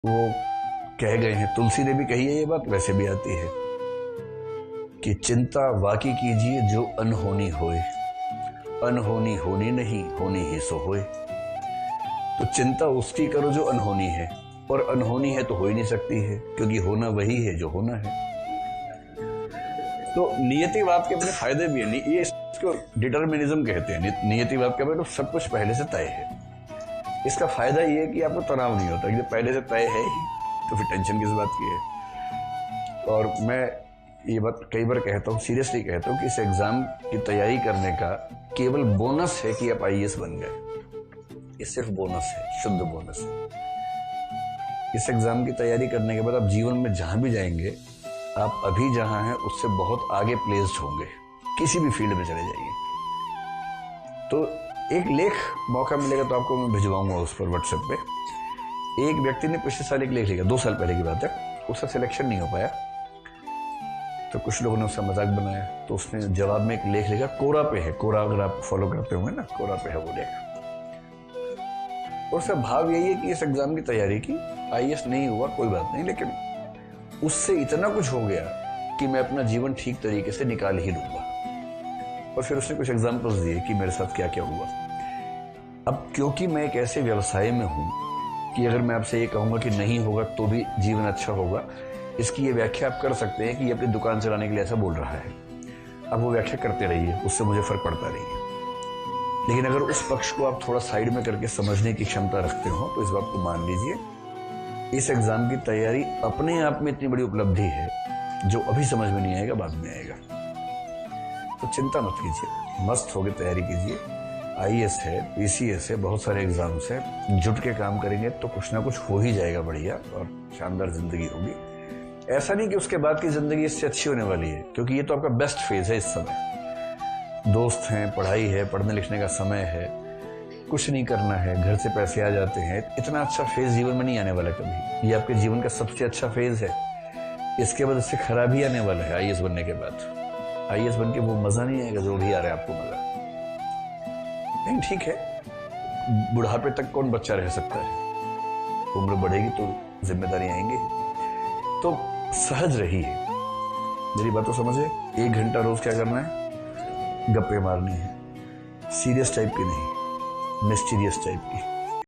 वो कह गए हैं, तुलसी ने भी कही है ये बात, वैसे भी आती है कि चिंता वाकी कीजिए जो अनहोनी होए, अनहोनी होनी नहीं, होनी ही सो होए। तो चिंता उसकी करो जो अनहोनी है, और अनहोनी है तो हो ही नहीं सकती है, क्योंकि होना वही है जो होना है। तो नियतिवाद के अपने फायदे भी हैं। ये इसको डिटर्मिनिज्म कहते हैं। नियतिवाद का मतलब सब कुछ पहले से तय है। इसका फायदा ये है कि आपको तनाव नहीं होता, क्योंकि पहले से तय है ही, तो फिर टेंशन किस बात की है। और मैं ये बात कई बार कहता हूँ, सीरियसली कहता हूँ कि इस एग्जाम की तैयारी करने का केवल बोनस है कि आप आईएएस बन गए। ये सिर्फ बोनस है, शुद्ध बोनस है। इस एग्जाम की तैयारी करने के बाद आप जीवन में जहां भी जाएंगे, आप अभी जहां हैं उससे बहुत आगे प्लेस्ड होंगे, किसी भी फील्ड में चले जाइए। तो एक लेख मौका मिलेगा तो आपको मैं भिजवाऊंगा उस पर व्हाट्सएप पे। एक व्यक्ति ने पिछले साल एक लेख लिखा, 2 साल पहले की बात है, उसका सिलेक्शन नहीं हो पाया, तो कुछ लोगों ने उसका मजाक बनाया, तो उसने जवाब में एक लेख लिखा, कोरा पे है। कोरा अगर आप फॉलो करते होंगे ना, कोरा पे है वो लेख। और उसका भाव यही है कि इस एग्जाम की तैयारी की, आईएएस नहीं हुआ कोई बात नहीं, लेकिन उससे इतना कुछ हो गया कि मैं अपना जीवन ठीक तरीके से निकाल ही लूंगा। और फिर उसने कुछ एग्जाम्पल्स दिए कि मेरे साथ क्या क्या हुआ। अब क्योंकि मैं एक ऐसे व्यवसाय में हूं कि अगर मैं आपसे ये कहूंगा कि नहीं होगा तो भी जीवन अच्छा होगा, इसकी ये व्याख्या आप कर सकते हैं कि ये अपनी दुकान चलाने के लिए ऐसा बोल रहा है। अब वो व्याख्या करते रहिए, उससे मुझे फर्क पड़ता नहीं है। लेकिन अगर उस पक्ष को आप थोड़ा साइड में करके समझने की क्षमता रखते हो तो इस बात को मान लीजिए, इस एग्जाम की तैयारी अपने आप में इतनी बड़ी उपलब्धि है, जो अभी समझ में नहीं आएगा बाद में आएगा। तो चिंता मत कीजिए, मस्त होकर तैयारी कीजिए। आईएएस है, पीसीएस है, बहुत सारे एग्जाम्स हैं, जुट के काम करेंगे तो कुछ ना कुछ हो ही जाएगा बढ़िया, और शानदार जिंदगी होगी। ऐसा नहीं कि उसके बाद की जिंदगी इससे अच्छी होने वाली है, क्योंकि ये तो आपका बेस्ट फेज है इस समय। दोस्त हैं, पढ़ाई है, पढ़ने लिखने का समय है, कुछ नहीं करना है, घर से पैसे आ जाते हैं। इतना अच्छा फेज जीवन में नहीं आने वाला कभी। ये आपके जीवन का सबसे अच्छा फेज है। इसके बाद इससे खराबी आने वाला है आईएएस बनने के बाद। आईएएस बन के वो मजा नहीं आएगा जो भी आ रहा है आपको मजा। नहीं, ठीक है, बुढ़ापे तक कौन बच्चा रह सकता है, उम्र बढ़ेगी तो जिम्मेदारी आएंगी। तो सहज रहिए, मेरी बात तो समझे। 1 घंटा रोज क्या करना है, गप्पे मारनी है, सीरियस टाइप की नहीं, मिस्टीरियस टाइप की।